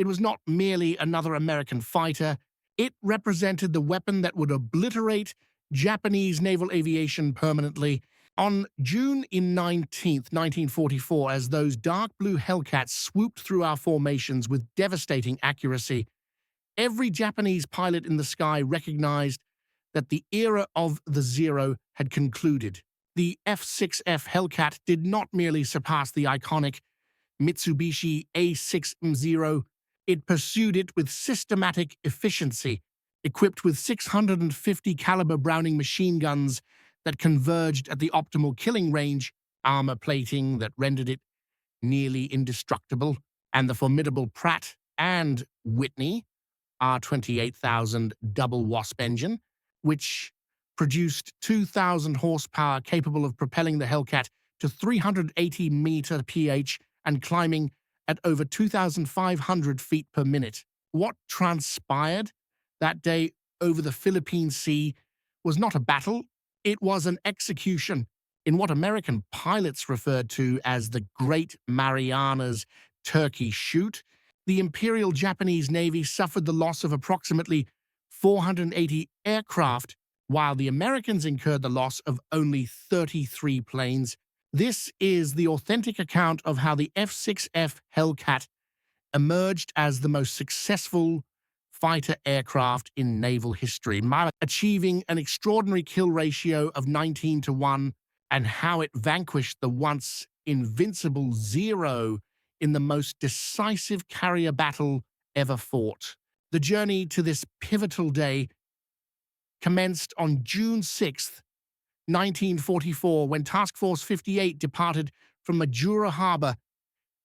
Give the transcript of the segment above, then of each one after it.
It was not merely another American fighter. It represented the weapon that would obliterate Japanese naval aviation permanently. On June 19th, 1944, as those dark blue Hellcats swooped through our formations with devastating accuracy, every Japanese pilot in the sky recognized that the era of the Zero had concluded. The F6F Hellcat did not merely surpass the iconic Mitsubishi A6M Zero, it pursued it with systematic efficiency, equipped with 650 caliber Browning machine guns that converged at the optimal killing range, armor plating that rendered it nearly indestructible, and the formidable Pratt and Whitney R28,000 double Wasp engine, which produced 2,000 horsepower capable of propelling the Hellcat to 380 meter ph and climbing at over 2,500 feet per minute. What transpired that day over the Philippine Sea was not a battle, it was an execution in what American pilots referred to as the Great Marianas Turkey Shoot. The Imperial Japanese Navy suffered the loss of approximately 480 aircraft, while the Americans incurred the loss of only 33 planes. This is the authentic account of how the F6F Hellcat emerged as the most successful fighter aircraft in naval history, achieving an extraordinary kill ratio of 19-1, and how it vanquished the once invincible Zero in the most decisive carrier battle ever fought. The journey to this pivotal day commenced on June 6th, 1944, when Task Force 58 departed from Majura Harbor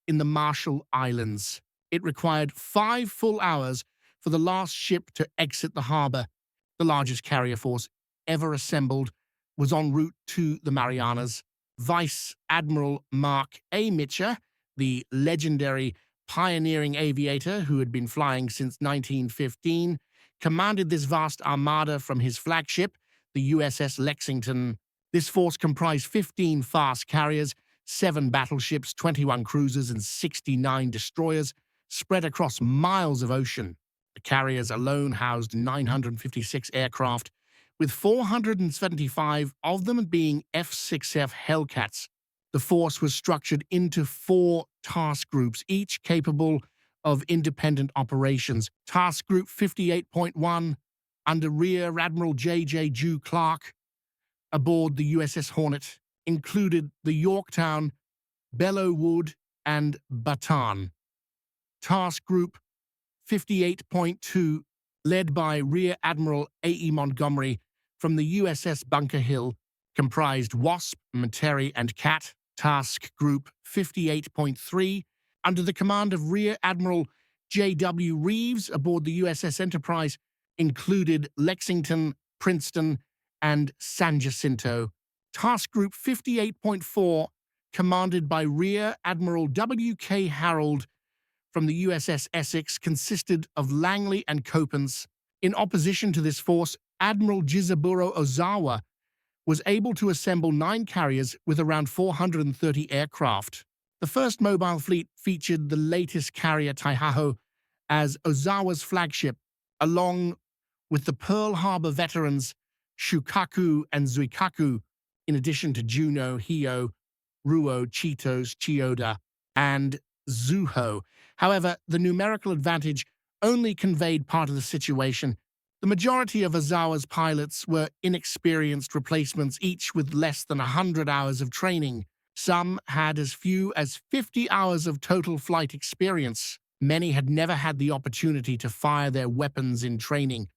in the Marshall Islands. It required 5 full hours for the last ship to exit the harbor. The largest carrier force ever assembled was en route to the Marianas. Vice Admiral Mark A. Mitchell, the legendary pioneering aviator who had been flying since 1915, commanded this vast armada from his flagship, the USS Lexington. This force comprised 15 fast carriers, 7 battleships, 21 cruisers, and 69 destroyers, spread across miles of ocean. The carriers alone housed 956 aircraft, with 475 of them being F6F Hellcats. The force was structured into 4 task groups, each capable of independent operations. Task Group 58.1, under Rear Admiral J.J. Jew Clark, aboard the USS Hornet, included the Yorktown, Belleau-Wood, and Bataan. Task Group 58.2, led by Rear Admiral A.E. Montgomery from the USS Bunker Hill, comprised Wasp, Metairie, and Cat. Task Group 58.3, under the command of Rear Admiral J.W. Reeves aboard the USS Enterprise, included Lexington, Princeton, and San Jacinto. Task Group 58.4, commanded by Rear Admiral W.K. Harold from the USS Essex, consisted of Langley and Copens. In opposition to this force, Admiral Jizaburo Ozawa was able to assemble 9 carriers with around 430 aircraft. The first mobile fleet featured the latest carrier Taihaho as Ozawa's flagship, along with the Pearl Harbor veterans Shukaku and Zuikaku, in addition to Juno, Hio, Ruo, Cheetos, Chiyoda, and Zuho. However, the numerical advantage only conveyed part of the situation. The majority of Ozawa's pilots were inexperienced replacements, each with less than 100 hours of training. Some had as few as 50 hours of total flight experience. Many had never had the opportunity to fire their weapons in training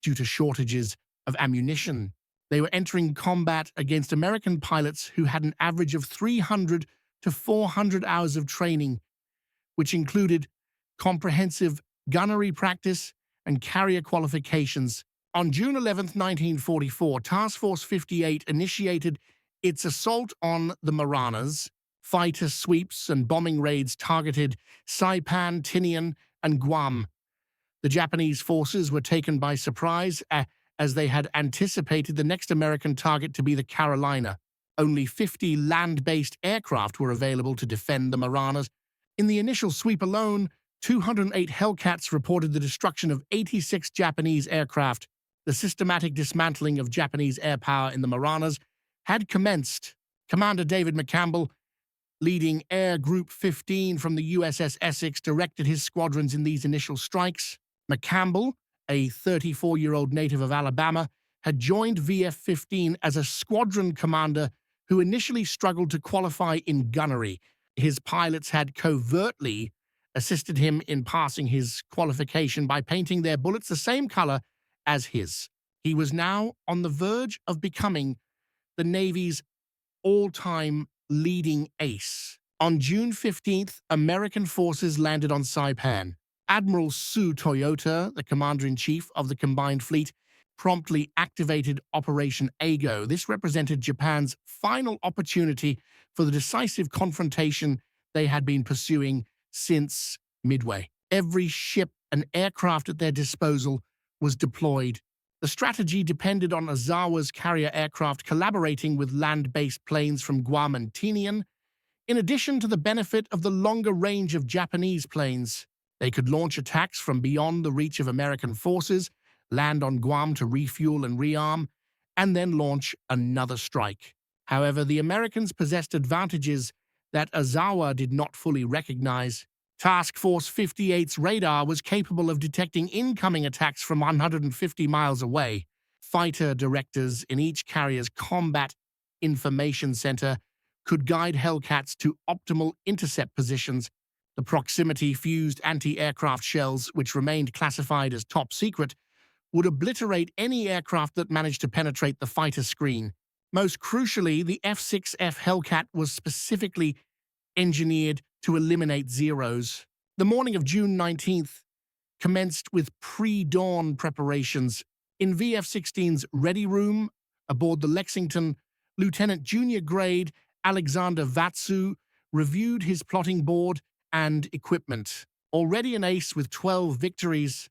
due to shortages of ammunition. They were entering combat against American pilots who had an average of 300 to 400 hours of training, which included comprehensive gunnery practice and carrier qualifications. On June 11, 1944, Task Force 58 initiated its assault on the Marianas. Fighter sweeps and bombing raids targeted Saipan, Tinian, and Guam. The Japanese forces were taken by surprise as they had anticipated the next American target to be the Carolina. Only 50 land-based aircraft were available to defend the Marianas. In the initial sweep alone, 208 Hellcats reported the destruction of 86 Japanese aircraft. The systematic dismantling of Japanese air power in the Marianas had commenced. Commander David McCampbell, leading Air Group 15 from the USS Essex, directed his squadrons in these initial strikes. McCampbell, a 34-year-old native of Alabama, had joined VF-15 as a squadron commander who initially struggled to qualify in gunnery. His pilots had covertly assisted him in passing his qualification by painting their bullets the same color as his. He was now on the verge of becoming the Navy's all-time leading ace. On June 15th, American forces landed on Saipan. Admiral Sue Toyota, the commander-in-chief of the combined fleet, promptly activated Operation Ago. This represented Japan's final opportunity for the decisive confrontation they had been pursuing since Midway. Every ship and aircraft at their disposal was deployed. The strategy depended on Ozawa's carrier aircraft collaborating with land-based planes from Guam and Tinian. In addition to the benefit of the longer range of Japanese planes, they could launch attacks from beyond the reach of American forces, land on Guam to refuel and rearm, and then launch another strike. However, the Americans possessed advantages that Ozawa did not fully recognize. Task Force 58's radar was capable of detecting incoming attacks from 150 miles away. Fighter directors in each carrier's combat information center could guide Hellcats to optimal intercept positions. The proximity-fused anti-aircraft shells, which remained classified as top secret, would obliterate any aircraft that managed to penetrate the fighter screen. Most crucially, the F6F Hellcat was specifically engineered to eliminate Zeros. The morning of June 19th commenced with pre-dawn preparations. In VF-16's ready room aboard the Lexington, Lieutenant Junior Grade Alexander Vraciu reviewed his plotting board and equipment. Already an ace with 12 victories,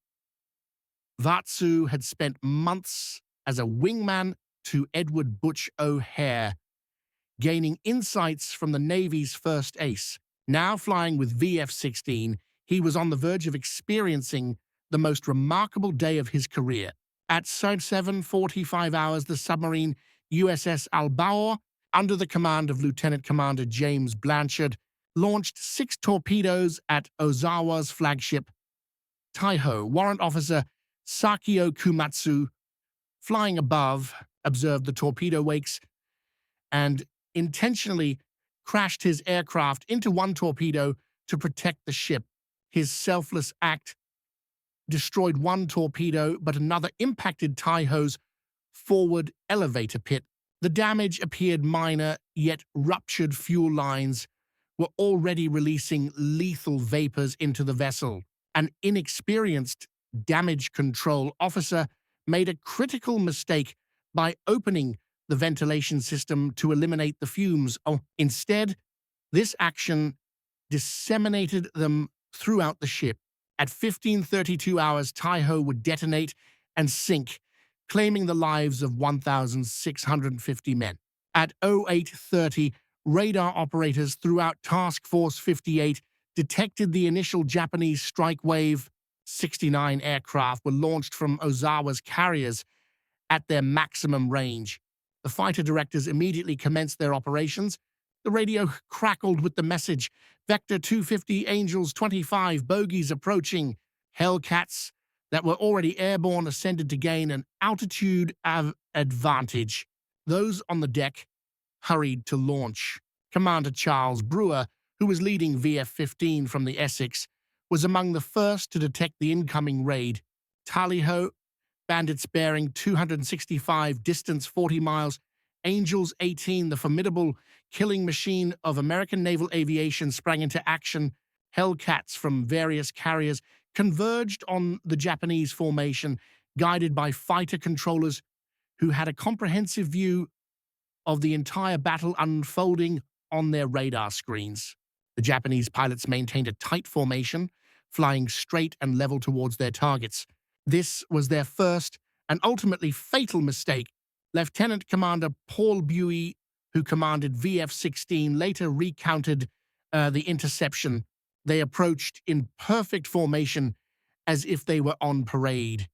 Vraciu had spent months as a wingman to Edward Butch O'Hare, gaining insights from the Navy's first ace. Now flying with VF-16, he was on the verge of experiencing the most remarkable day of his career. At 7:45 hours, the submarine USS Albaur, under the command of Lieutenant Commander James Blanchard, launched 6 torpedoes at Ozawa's flagship, Taiho. Warrant Officer Sakio Kumatsu, flying above, observed the torpedo wakes and intentionally crashed his aircraft into one torpedo to protect the ship. His selfless act destroyed one torpedo, but another impacted Taiho's forward elevator pit. The damage appeared minor, yet ruptured fuel lines were already releasing lethal vapors into the vessel. An inexperienced damage control officer made a critical mistake by opening the ventilation system to eliminate the fumes. Instead, this action disseminated them throughout the ship. At 15:32 hours, Taiho would detonate and sink, claiming the lives of 1,650 men. At 08:30, radar operators throughout Task Force 58 detected the initial Japanese strike wave. 69 aircraft were launched from Ozawa's carriers at their maximum range. The fighter directors immediately commenced their operations. The radio crackled with the message, Vector 250, Angels 25, bogies approaching. Hellcats that were already airborne ascended to gain an altitude advantage. Those on the deck hurried to launch. Commander Charles Brewer, who was leading VF-15 from the Essex, was among the first to detect the incoming raid. Tally-ho, bandits bearing 265, distance 40 miles. Angels 18, the formidable killing machine of American naval aviation, sprang into action. Hellcats from various carriers converged on the Japanese formation, guided by fighter controllers who had a comprehensive view of the entire battle unfolding on their radar screens. The Japanese pilots maintained a tight formation, flying straight and level towards their targets. This was their first and ultimately fatal mistake. Lieutenant Commander Paul Buey, who commanded VF-16, later recounted the interception. They approached in perfect formation as if they were on parade.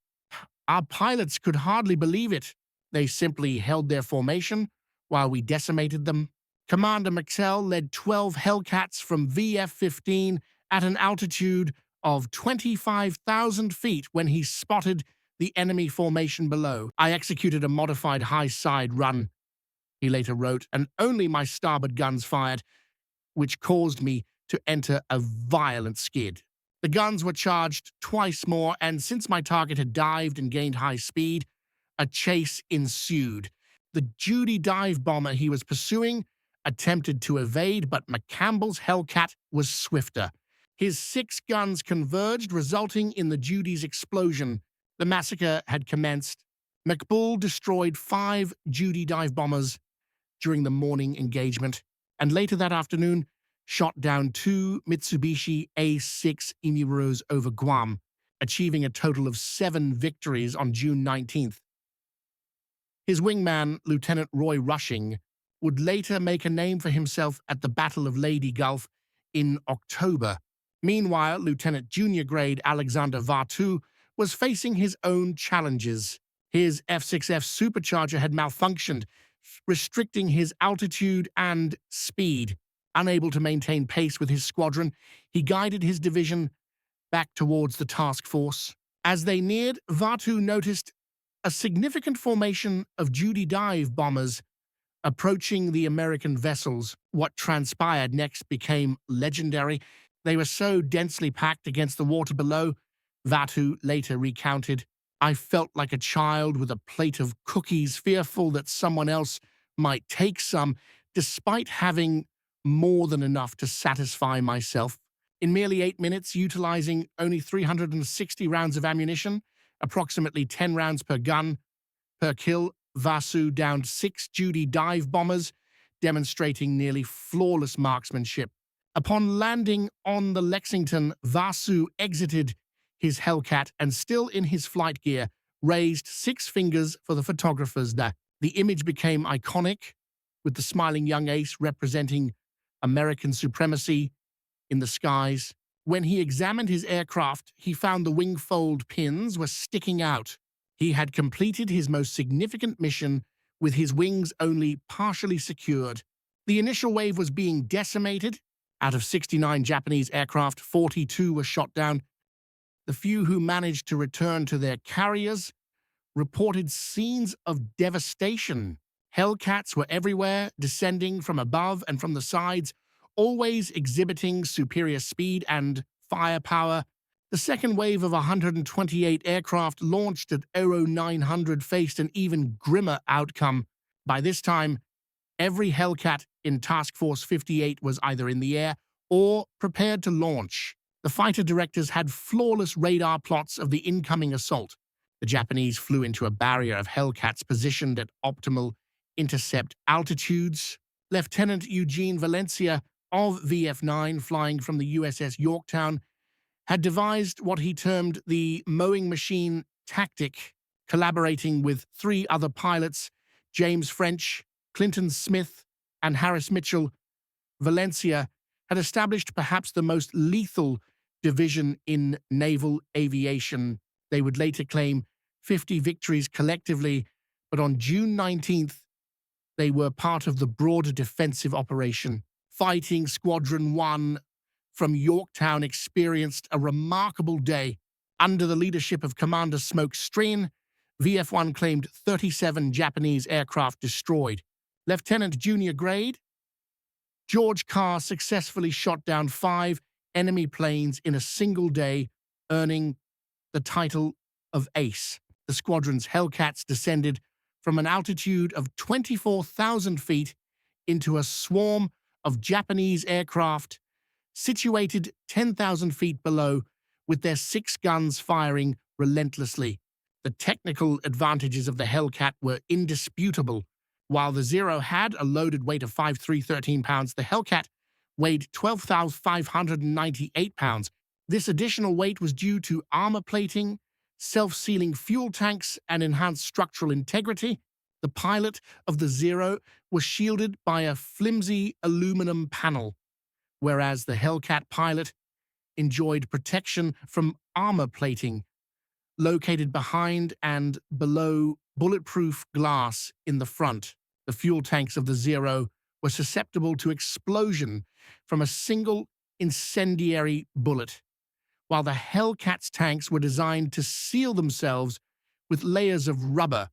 Our pilots could hardly believe it. They simply held their formation while we decimated them. Commander McCampbell led 12 Hellcats from VF-15 at an altitude of 25,000 feet when he spotted the enemy formation below. I executed a modified high-side run, he later wrote, and only my starboard guns fired, which caused me to enter a violent skid. The guns were charged twice more, and since my target had dived and gained high speed, a chase ensued. The Judy dive bomber he was pursuing attempted to evade, but McCampbell's Hellcat was swifter. His 6 guns converged, resulting in the Judy's explosion. The massacre had commenced. McCampbell destroyed 5 Judy dive bombers during the morning engagement, and later that afternoon shot down 2 Mitsubishi A6 Emuros over Guam, achieving a total of 7 victories on June 19th. His wingman, Lieutenant Roy Rushing, would later make a name for himself at the Battle of Leyte Gulf in October. Meanwhile, Lieutenant Junior Grade Alexander Vraciu was facing his own challenges. His F6F supercharger had malfunctioned, restricting his altitude and speed. Unable to maintain pace with his squadron, he guided his division back towards the task force. As they neared, Vraciu noticed a significant formation of Judy dive bombers approaching the American vessels. What transpired next became legendary. They were so densely packed against the water below, Vraciu later recounted, I felt like a child with a plate of cookies, fearful that someone else might take some, despite having more than enough to satisfy myself. In merely 8 minutes, utilizing only 360 rounds of ammunition, approximately 10 rounds per gun per kill, Vraciu downed 6 Judy dive bombers, demonstrating nearly flawless marksmanship. Upon landing on the Lexington, Vraciu exited his Hellcat and, still in his flight gear, raised 6 fingers for the photographers. The image became iconic, with the smiling young ace representing American supremacy in the skies. When he examined his aircraft, he found the wingfold pins were sticking out. He had completed his most significant mission with his wings only partially secured. The initial wave was being decimated. Out of 69 Japanese aircraft, 42 were shot down. The few who managed to return to their carriers reported scenes of devastation. Hellcats were everywhere, descending from above and from the sides, always exhibiting superior speed and firepower. The second wave of 128 aircraft launched at Aero 900 faced an even grimmer outcome. By this time, every Hellcat in Task Force 58 was either in the air or prepared to launch. The fighter directors had flawless radar plots of the incoming assault. The Japanese flew into a barrier of Hellcats positioned at optimal intercept altitudes. Lieutenant Eugene Valencia of VF-9, flying from the USS Yorktown, had devised what he termed the mowing machine tactic, collaborating with 3 other pilots, James French, Clinton Smith, and Harris Mitchell. Valencia had established perhaps the most lethal division in naval aviation. They would later claim 50 victories collectively, but on June 19th, they were part of the broader defensive operation. Fighting Squadron 1 from Yorktown experienced a remarkable day. Under the leadership of Commander Smoke Strain, VF-1 claimed 37 Japanese aircraft destroyed. Lieutenant Junior Grade George Carr successfully shot down 5 enemy planes in a single day, earning the title of Ace. The squadron's Hellcats descended from an altitude of 24,000 feet into a swarm of Japanese aircraft situated 10,000 feet below, with their 6 guns firing relentlessly. The technical advantages of the Hellcat were indisputable. While the Zero had a loaded weight of 5,313 pounds, the Hellcat weighed 12,598 pounds. This additional weight was due to armor plating, self-sealing fuel tanks, and enhanced structural integrity. The pilot of the Zero was shielded by a flimsy aluminum panel, whereas the Hellcat pilot enjoyed protection from armor plating located behind and below bulletproof glass in the front. The fuel tanks of the Zero were susceptible to explosion from a single incendiary bullet, while the Hellcat's tanks were designed to seal themselves with layers of rubber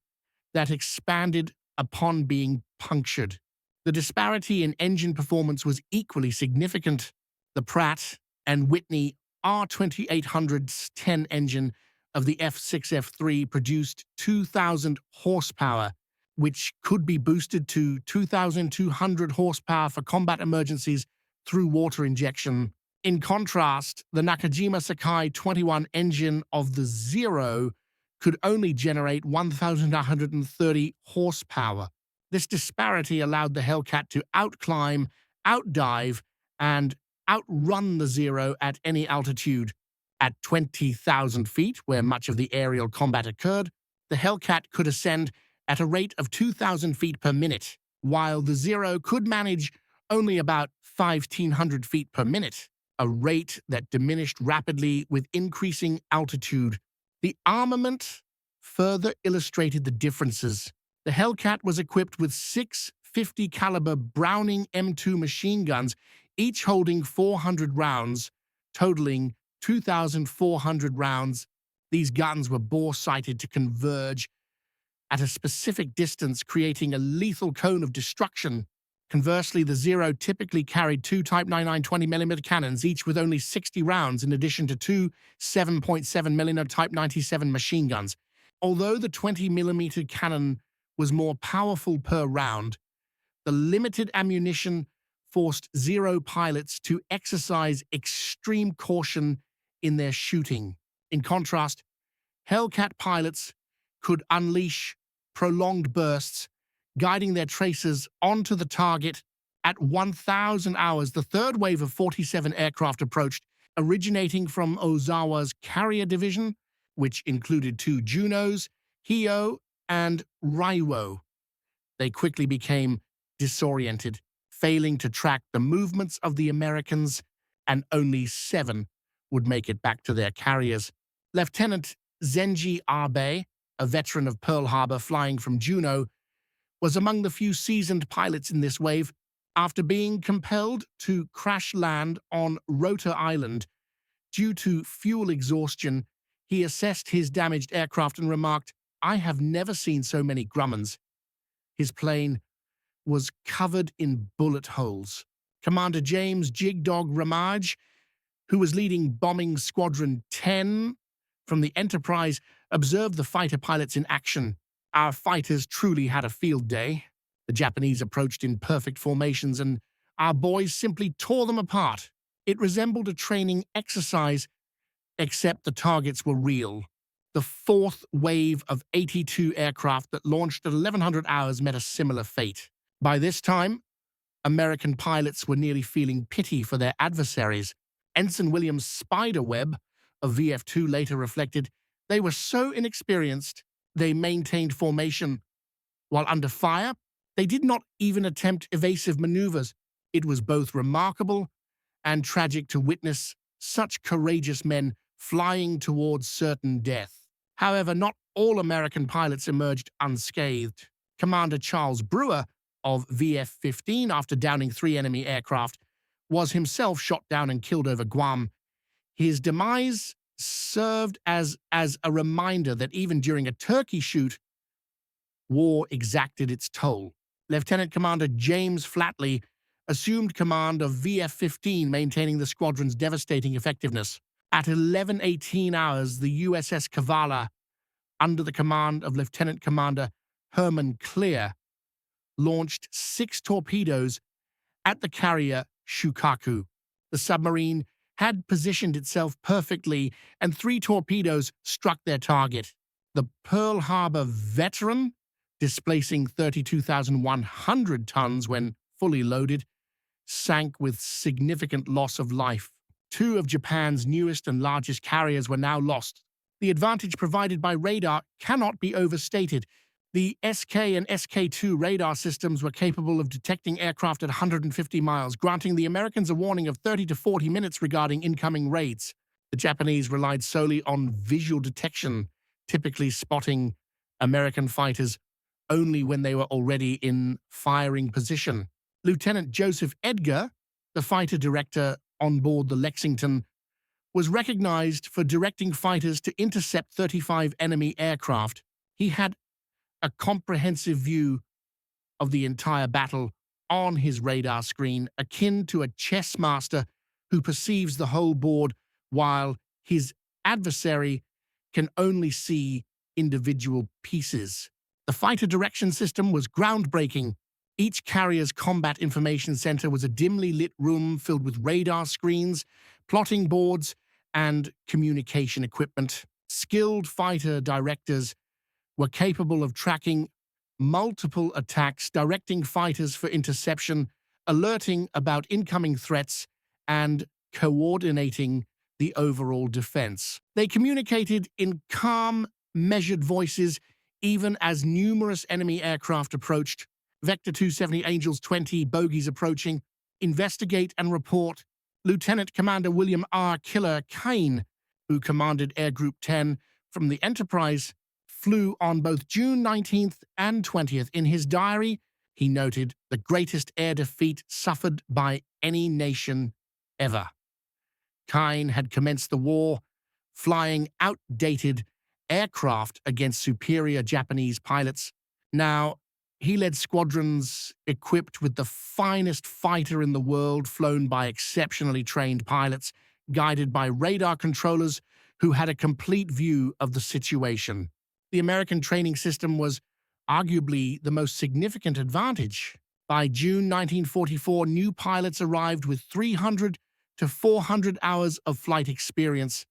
that expanded upon being punctured. The disparity in engine performance was equally significant. The Pratt and Whitney R2800's 10 engine of the F6F3 produced 2,000 horsepower, which could be boosted to 2,200 horsepower for combat emergencies through water injection. In contrast, the Nakajima Sakai 21 engine of the Zero could only generate 1,130 horsepower. This disparity allowed the Hellcat to outclimb, outdive, and outrun the Zero at any altitude. At 20,000 feet, where much of the aerial combat occurred, the Hellcat could ascend at a rate of 2,000 feet per minute, while the Zero could manage only about 1,500 feet per minute, a rate that diminished rapidly with increasing altitude. The armament further illustrated the differences. The Hellcat was equipped with 6 50 caliber Browning M2 machine guns, each holding 400 rounds, totaling 2,400 rounds. These guns were bore-sighted to converge at a specific distance, creating a lethal cone of destruction. Conversely, the Zero typically carried 2 Type 99 20mm cannons, each with only 60 rounds, in addition to 2 7.7mm Type 97 machine guns. Although the 20mm cannon was more powerful per round, the limited ammunition forced Zero pilots to exercise extreme caution in their shooting. In contrast, Hellcat pilots could unleash prolonged bursts, guiding their tracers onto the target at 1,000 hours. The third wave of 47 aircraft approached, originating from Ozawa's Carrier Division, which included 2 Junos, Hio, and Raiwo. They quickly became disoriented, failing to track the movements of the Americans, and only 7 would make it back to their carriers. Lieutenant Zenji Abe, a veteran of Pearl Harbor flying from Juneau, was among the few seasoned pilots in this wave. After being compelled to crash land on Rota Island due to fuel exhaustion, he assessed his damaged aircraft and remarked, "I have never seen so many Grummons." His plane was covered in bullet holes. Commander James Jigdog Ramage, who was leading Bombing Squadron 10 from the Enterprise, observed the fighter pilots in action. "Our fighters truly had a field day. The Japanese approached in perfect formations, and our boys simply tore them apart. It resembled a training exercise, except the targets were real." The fourth wave of 82 aircraft that launched at 1100 hours met a similar fate. By this time, American pilots were nearly feeling pity for their adversaries. Ensign William Spiderweb of VF2 later reflected, "They were so inexperienced, they maintained formation. While under fire, they did not even attempt evasive maneuvers. It was both remarkable and tragic to witness such courageous men flying towards certain death." However, not all American pilots emerged unscathed. Commander Charles Brewer of VF-15, after downing 3 enemy aircraft, was himself shot down and killed over Guam. His demise served as a reminder that even during a turkey shoot, war exacted its toll. Lieutenant Commander James Flatley assumed command of VF-15, maintaining the squadron's devastating effectiveness. At 11:18 hours, the USS Kavala, under the command of Lieutenant Commander Herman Clear, launched 6 torpedoes at the carrier Shukaku. The submarine had positioned itself perfectly, and 3 torpedoes struck their target. The Pearl Harbor veteran, displacing 32,100 tons when fully loaded, sank with significant loss of life. 2 of Japan's newest and largest carriers were now lost. The advantage provided by radar cannot be overstated. The SK and SK-2 radar systems were capable of detecting aircraft at 150 miles, granting the Americans a warning of 30 to 40 minutes regarding incoming raids. The Japanese relied solely on visual detection, typically spotting American fighters only when they were already in firing position. Lieutenant Joseph Edgar, the fighter director on board the Lexington, was recognized for directing fighters to intercept 35 enemy aircraft. He had a comprehensive view of the entire battle on his radar screen, akin to a chess master who perceives the whole board while his adversary can only see individual pieces. The fighter direction system was groundbreaking. Each carrier's combat information center was a dimly lit room filled with radar screens, plotting boards, and communication equipment. Skilled fighter directors were capable of tracking multiple attacks, directing fighters for interception, alerting about incoming threats, and coordinating the overall defense. They communicated in calm, measured voices, even as numerous enemy aircraft approached. Vector 270 Angels 20 bogies approaching. Investigate and report. Lieutenant Commander William R. Killer Kane, who commanded Air Group 10 from the Enterprise, flew on both June 19th and 20th. In his diary, he noted the greatest air defeat suffered by any nation ever. Kine had commenced the war flying outdated aircraft against superior Japanese pilots. Now, he led squadrons equipped with the finest fighter in the world, flown by exceptionally trained pilots, guided by radar controllers who had a complete view of the situation. The American training system was arguably the most significant advantage. By June 1944, new pilots arrived with 300 to 400 hours of flight experience.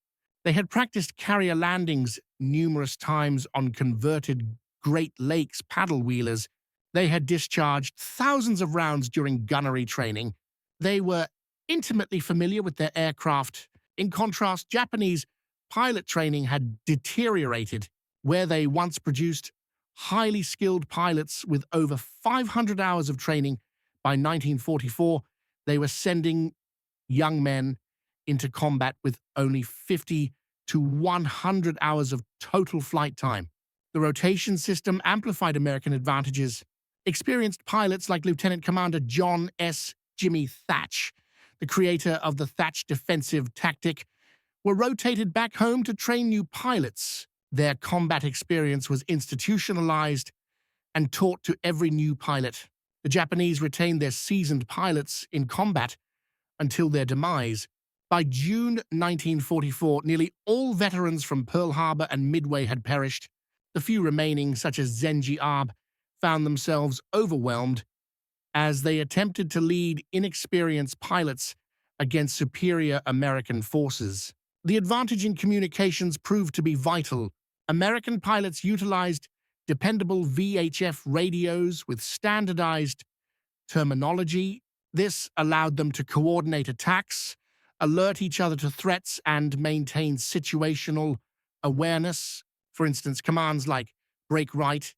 They had practiced carrier landings numerous times on converted Great Lakes paddle wheelers. They had discharged thousands of rounds during gunnery training. They were intimately familiar with their aircraft. In contrast, Japanese pilot training had deteriorated. Where they once produced highly skilled pilots with over 500 hours of training, by 1944, they were sending young men into combat with only 50 to 100 hours of total flight time. The rotation system amplified American advantages. Experienced pilots like Lieutenant Commander John S. Jimmy Thatch, the creator of the Thatch defensive tactic, were rotated back home to train new pilots. Their combat experience was institutionalized and taught to every new pilot. The Japanese retained their seasoned pilots in combat until their demise. By June 1944, nearly all veterans from Pearl Harbor and Midway had perished. The few remaining, such as Zenji Abe, found themselves overwhelmed as they attempted to lead inexperienced pilots against superior American forces. The advantage in communications proved to be vital. American pilots utilized dependable VHF radios with standardized terminology. This allowed them to coordinate attacks, alert each other to threats, and maintain situational awareness. For instance, commands like "break right,"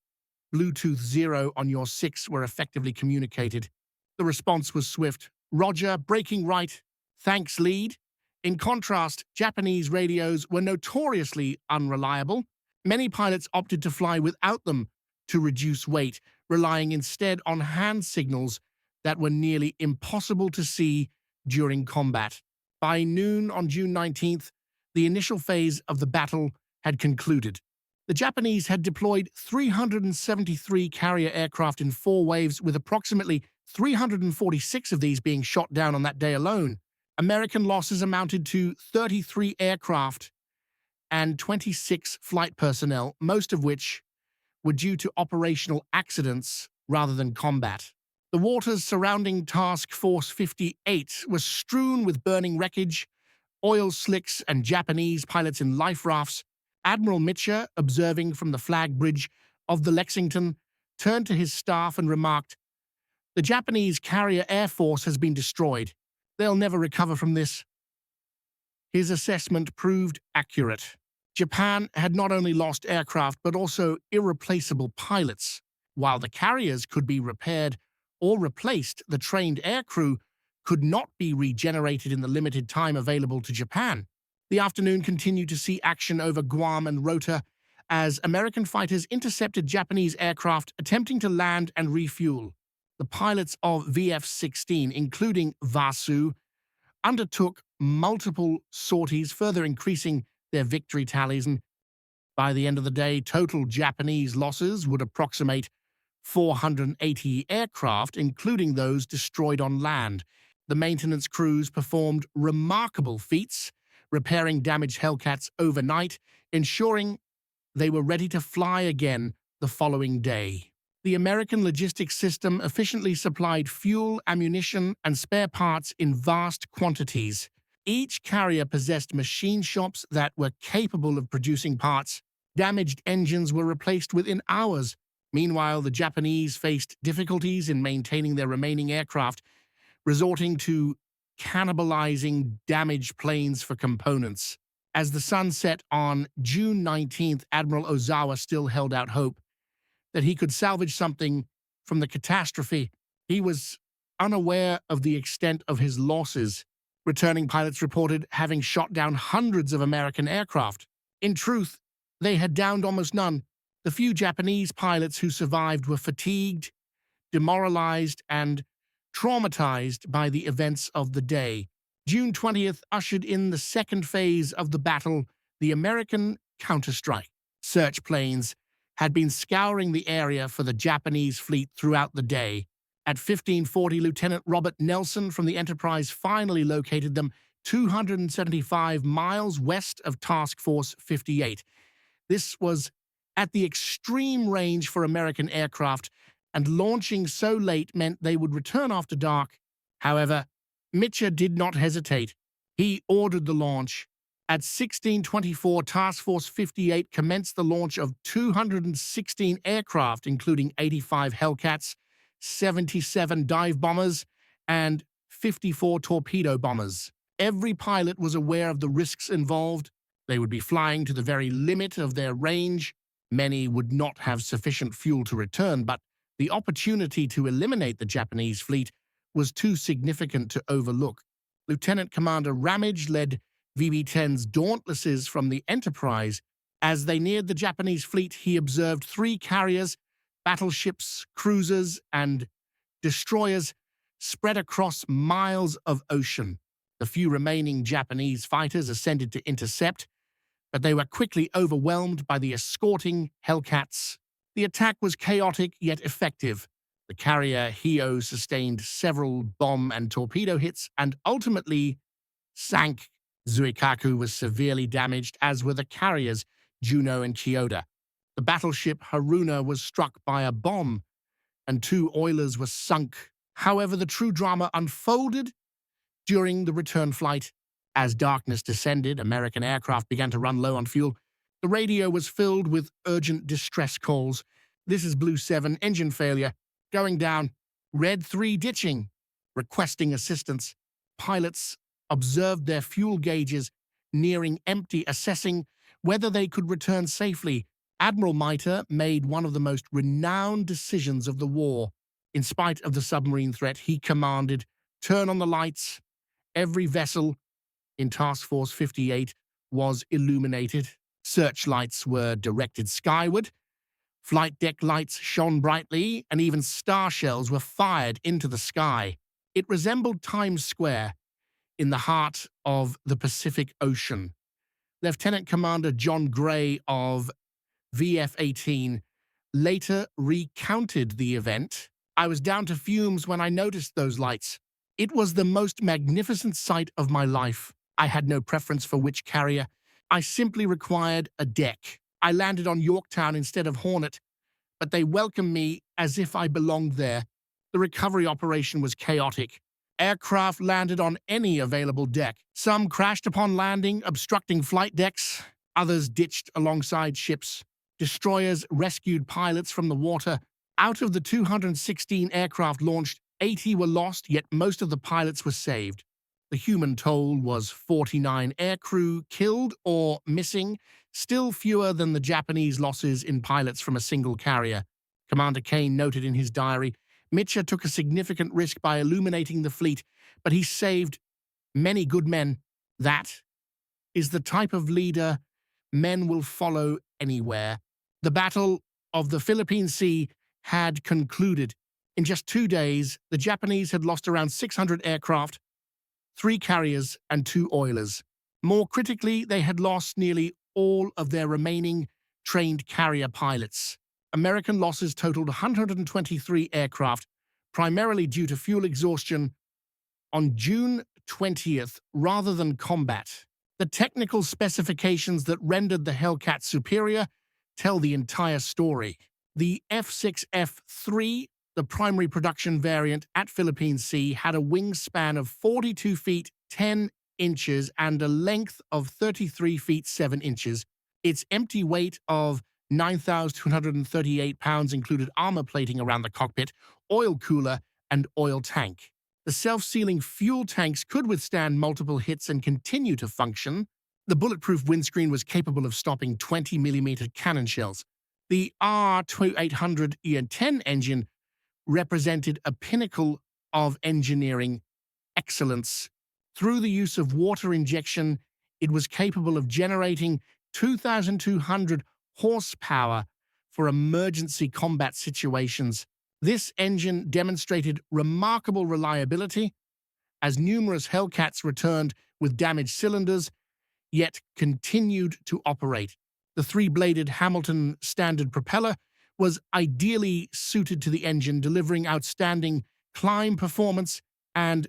"Bluetooth 0 on your 6" were effectively communicated. The response was swift. "Roger, breaking right. Thanks, lead." In contrast, Japanese radios were notoriously unreliable. Many pilots opted to fly without them to reduce weight, relying instead on hand signals that were nearly impossible to see during combat. By noon on June 19th, the initial phase of the battle had concluded. The Japanese had deployed 373 carrier aircraft in 4 waves, with approximately 346 of these being shot down on that day alone. American losses amounted to 33 aircraft and 26 flight personnel, most of which were due to operational accidents rather than combat. The waters surrounding Task Force 58 were strewn with burning wreckage, oil slicks, and Japanese pilots in life rafts. Admiral Mitchell, observing from the flag bridge of the Lexington, turned to his staff and remarked, "The Japanese carrier air force has been destroyed. They'll never recover from this." His assessment proved accurate. Japan had not only lost aircraft but also irreplaceable pilots. While the carriers could be repaired or replaced, the trained aircrew could not be regenerated in the limited time available to Japan. The afternoon continued to see action over Guam and Rota as American fighters intercepted Japanese aircraft attempting to land and refuel. The pilots of VF-16, including Vraciu, undertook multiple sorties, further increasing their victory tallies, and by the end of the day, total Japanese losses would approximate 480 aircraft, including those destroyed on land. The maintenance crews performed remarkable feats, repairing damaged Hellcats overnight, ensuring they were ready to fly again the following day. The American logistics system efficiently supplied fuel, ammunition, and spare parts in vast quantities. Each carrier possessed machine shops that were capable of producing parts. Damaged engines were replaced within hours. Meanwhile, the Japanese faced difficulties in maintaining their remaining aircraft, resorting to cannibalizing damaged planes for components. As the sun set on June 19th, Admiral Ozawa still held out hope that he could salvage something from the catastrophe. He was unaware of the extent of his losses. Returning pilots reported having shot down hundreds of American aircraft. In truth, they had downed almost none. The few Japanese pilots who survived were fatigued, demoralized, and traumatized by the events of the day. June 20th ushered in the second phase of the battle, the American counterstrike. Search planes had been scouring the area for the Japanese fleet throughout the day. At 15:40, Lieutenant Robert Nelson from the Enterprise finally located them 275 miles west of Task Force 58. This was at the extreme range for American aircraft, and launching so late meant they would return after dark. However, Mitchell did not hesitate. He ordered the launch. At 16:24, Task Force 58 commenced the launch of 216 aircraft, including 85 Hellcats, 77 dive bombers, and 54 torpedo bombers. Every pilot was aware of the risks involved. They would be flying to the very limit of their range. Many would not have sufficient fuel to return, but the opportunity to eliminate the Japanese fleet was too significant to overlook. Lieutenant Commander Ramage led VB-10's Dauntlesses from the Enterprise. As they neared the Japanese fleet, he observed 3 carriers, battleships, cruisers, and destroyers spread across miles of ocean. The few remaining Japanese fighters ascended to intercept, but they were quickly overwhelmed by the escorting Hellcats. The attack was chaotic yet effective. The carrier Hio sustained several bomb and torpedo hits and ultimately sank. Zuikaku was severely damaged, as were the carriers Juno and Chiyoda. The battleship Haruna was struck by a bomb, and 2 oilers were sunk. However, the true drama unfolded during the return flight. As darkness descended, American aircraft began to run low on fuel. The radio was filled with urgent distress calls. "This is Blue 7, engine failure. Going down. Red 3 ditching. Requesting assistance." Pilots observed their fuel gauges nearing empty, assessing whether they could return safely. Admiral Maita made one of the most renowned decisions of the war. In spite of the submarine threat, he commanded, "Turn on the lights." Every vessel in Task Force 58 was illuminated. Searchlights were directed skyward. Flight deck lights shone brightly, and even star shells were fired into the sky. It resembled Times Square in the heart of the Pacific Ocean. Lieutenant Commander John Gray of VF-18 later recounted the event. "I was down to fumes when I noticed those lights. It was the most magnificent sight of my life. I had no preference for which carrier. I simply required a deck. I landed on Yorktown instead of Hornet, but they welcomed me as if I belonged there." The recovery operation was chaotic. Aircraft landed on any available deck. Some crashed upon landing, obstructing flight decks. Others ditched alongside ships. Destroyers rescued pilots from the water. Out of the 216 aircraft launched, 80 were lost, yet most of the pilots were saved. The human toll was 49 aircrew killed or missing, still fewer than the Japanese losses in pilots from a single carrier. Commander Kane noted in his diary, Mitchell took a significant risk by illuminating the fleet, but he saved many good men. That is the type of leader men will follow anywhere. The Battle of the Philippine Sea had concluded. In just 2 days, the Japanese had lost around 600 aircraft, 3 carriers, and 2 oilers. More critically, they had lost nearly all of their remaining trained carrier pilots. American losses totaled 123 aircraft, primarily due to fuel exhaustion, on June 20th rather than combat. The technical specifications that rendered the Hellcat superior tell the entire story. The F6F-3, the primary production variant at Philippine Sea, had a wingspan of 42 feet 10 inches and a length of 33 feet 7 inches. Its empty weight of 9,238 pounds included armor plating around the cockpit, oil cooler, and oil tank. The self-sealing fuel tanks could withstand multiple hits and continue to function. The bulletproof windscreen was capable of stopping 20mm cannon shells. The R2800-10 engine represented a pinnacle of engineering excellence. Through the use of water injection, it was capable of generating 2,200 horsepower for emergency combat situations. This engine demonstrated remarkable reliability, as numerous Hellcats returned with damaged cylinders, yet continued to operate. The 3-bladed Hamilton standard propeller was ideally suited to the engine, delivering outstanding climb performance and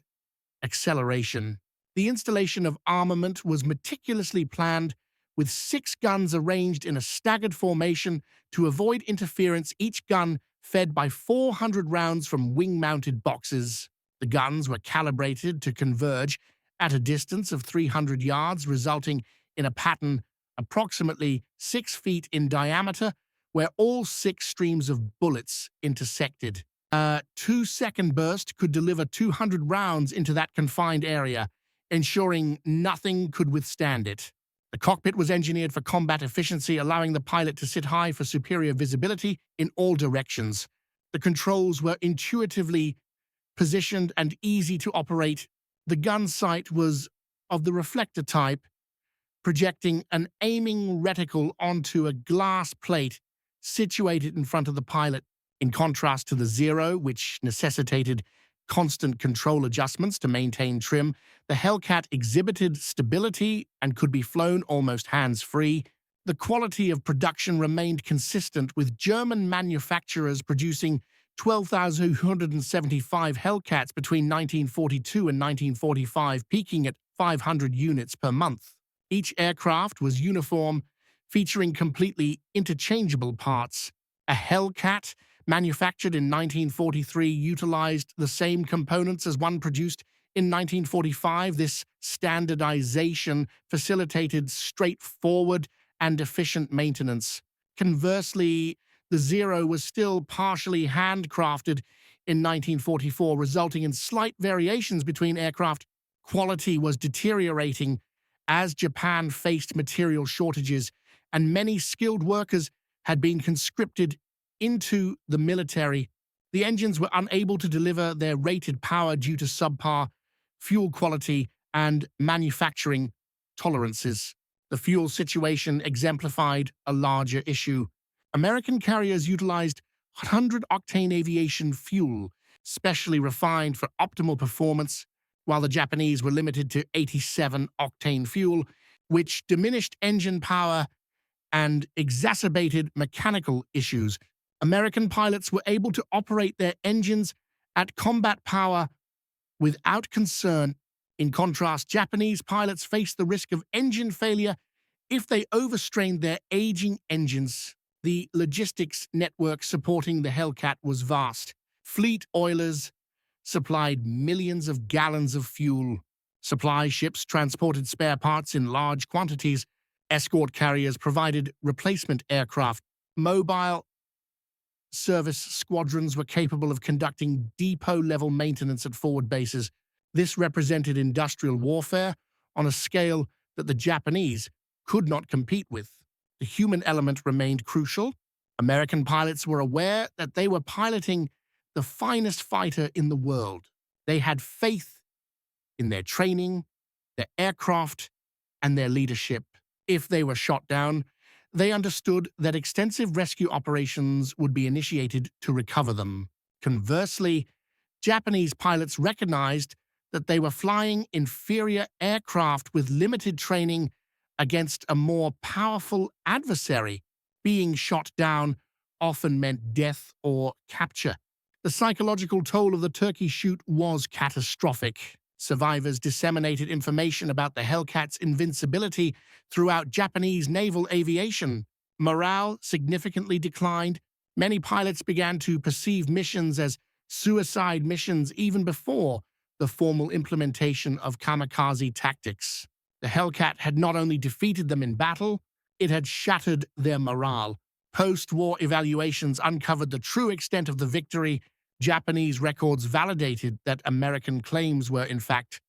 acceleration. The installation of armament was meticulously planned, with 6 guns arranged in a staggered formation to avoid interference, each gun fed by 400 rounds from wing-mounted boxes. The guns were calibrated to converge at a distance of 300 yards, resulting in a pattern approximately 6 feet in diameter, where all 6 streams of bullets intersected. A 2-second burst could deliver 200 rounds into that confined area, ensuring nothing could withstand it. The cockpit was engineered for combat efficiency, allowing the pilot to sit high for superior visibility in all directions. The controls were intuitively positioned and easy to operate. The gun sight was of the reflector type, projecting an aiming reticle onto a glass plate situated in front of the pilot. In contrast to the Zero, which necessitated constant control adjustments to maintain trim, the Hellcat exhibited stability and could be flown almost hands-free. The quality of production remained consistent, with German manufacturers producing 12,275 Hellcats between 1942 and 1945, peaking at 500 units per month. Each aircraft was uniform, featuring completely interchangeable parts. A Hellcat manufactured in 1943 utilized the same components as one produced in 1945. This standardization facilitated straightforward and efficient maintenance. Conversely, the Zero was still partially handcrafted in 1944, resulting in slight variations between aircraft. Quality was deteriorating as Japan faced material shortages, and many skilled workers had been conscripted into the military. The engines were unable to deliver their rated power due to subpar fuel quality and manufacturing tolerances. The fuel situation exemplified a larger issue. American carriers utilized 100-octane aviation fuel, specially refined for optimal performance, while the Japanese were limited to 87-octane fuel, which diminished engine power and exacerbated mechanical issues. American pilots were able to operate their engines at combat power without concern. In contrast, Japanese pilots faced the risk of engine failure if they overstrained their aging engines. The logistics network supporting the Hellcat was vast. Fleet oilers supplied millions of gallons of fuel. Supply ships transported spare parts in large quantities. Escort carriers provided replacement aircraft. Mobile service squadrons were capable of conducting depot-level maintenance at forward bases. This represented industrial warfare on a scale that the Japanese could not compete with. The human element remained crucial. American pilots were aware that they were piloting the finest fighter in the world. They had faith in their training, their aircraft, and their leadership. If they were shot down, they understood that extensive rescue operations would be initiated to recover them. Conversely, Japanese pilots recognized that they were flying inferior aircraft with limited training against a more powerful adversary. Being shot down often meant death or capture. The psychological toll of the turkey shoot was catastrophic. Survivors disseminated information about the Hellcat's invincibility throughout Japanese naval aviation. Morale significantly declined. Many pilots began to perceive missions as suicide missions even before the formal implementation of kamikaze tactics. The Hellcat had not only defeated them in battle, it had shattered their morale. Post-war evaluations uncovered the true extent of the victory. Japanese records validated that American claims were, in fact,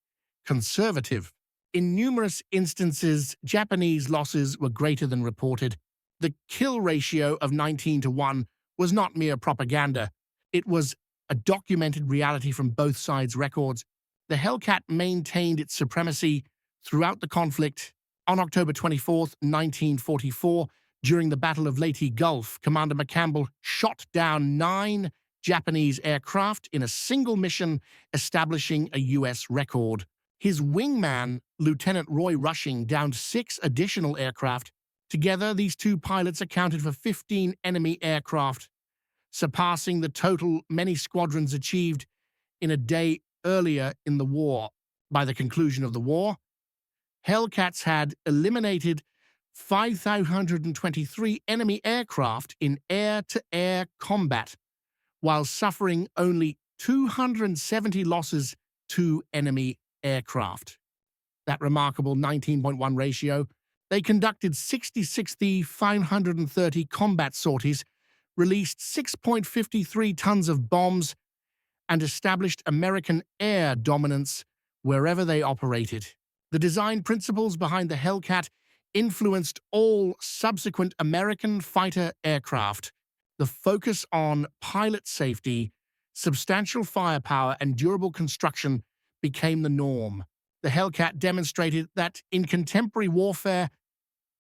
conservative. In numerous instances, Japanese losses were greater than reported. The kill ratio of 19-1 was not mere propaganda. It was a documented reality from both sides' records. The Hellcat maintained its supremacy throughout the conflict. On October 24, 1944, during the Battle of Leyte Gulf, Commander McCampbell shot down 9 Japanese aircraft in a single mission, establishing a U.S. record. His wingman, Lieutenant Roy Rushing, downed 6 additional aircraft. Together, these two pilots accounted for 15 enemy aircraft, surpassing the total many squadrons achieved in a day earlier in the war. By the conclusion of the war, Hellcats had eliminated 5,523 enemy aircraft in air-to-air combat, while suffering only 270 losses to enemy aircraft. That remarkable 19.1 ratio. They conducted 66,530 combat sorties, released 6.53 tons of bombs, and established American air dominance wherever they operated. The design principles behind the Hellcat influenced all subsequent American fighter aircraft. The focus on pilot safety, substantial firepower, and durable construction became the norm. The Hellcat demonstrated that in contemporary warfare,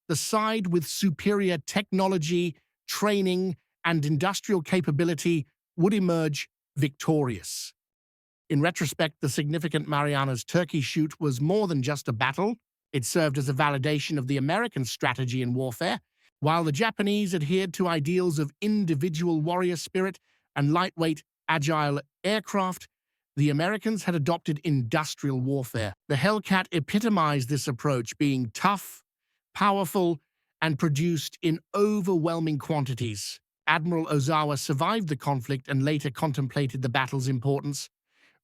the side with superior technology, training, and industrial capability would emerge victorious. In retrospect, the significant Marianas turkey shoot was more than just a battle. It served as a validation of the American strategy in warfare. While the Japanese adhered to ideals of individual warrior spirit and lightweight, agile aircraft, the Americans had adopted industrial warfare. The Hellcat epitomized this approach, being tough, powerful, and produced in overwhelming quantities. Admiral Ozawa survived the conflict and later contemplated the battle's importance,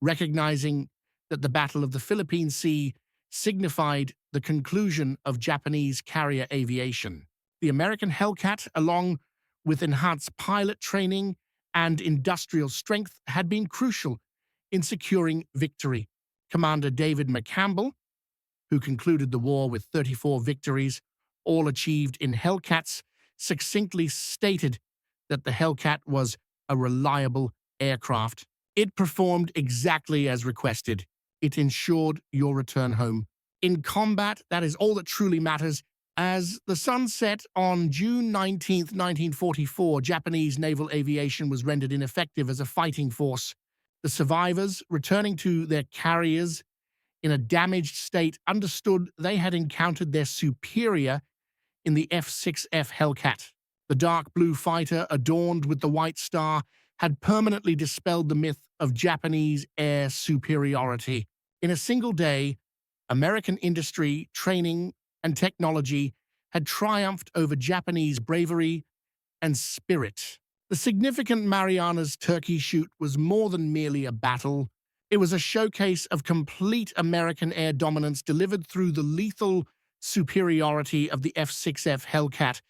recognizing that the Battle of the Philippine Sea signified the conclusion of Japanese carrier aviation. The American Hellcat, along with enhanced pilot training and industrial strength, had been crucial in securing victory. Commander David McCampbell, who concluded the war with 34 victories, all achieved in Hellcats, succinctly stated that the Hellcat was a reliable aircraft. It performed exactly as requested. It ensured your return home. In combat, that is all that truly matters. As the sun set on June 19, 1944, Japanese naval aviation was rendered ineffective as a fighting force. The survivors, returning to their carriers in a damaged state, understood they had encountered their superior in the F6F Hellcat. The dark blue fighter, adorned with the white star, had permanently dispelled the myth of Japanese air superiority. In a single day, American industry, training, and technology had triumphed over Japanese bravery and spirit. The significant Marianas turkey shoot was more than merely a battle. It was a showcase of complete American air dominance delivered through the lethal superiority of the F6F Hellcat.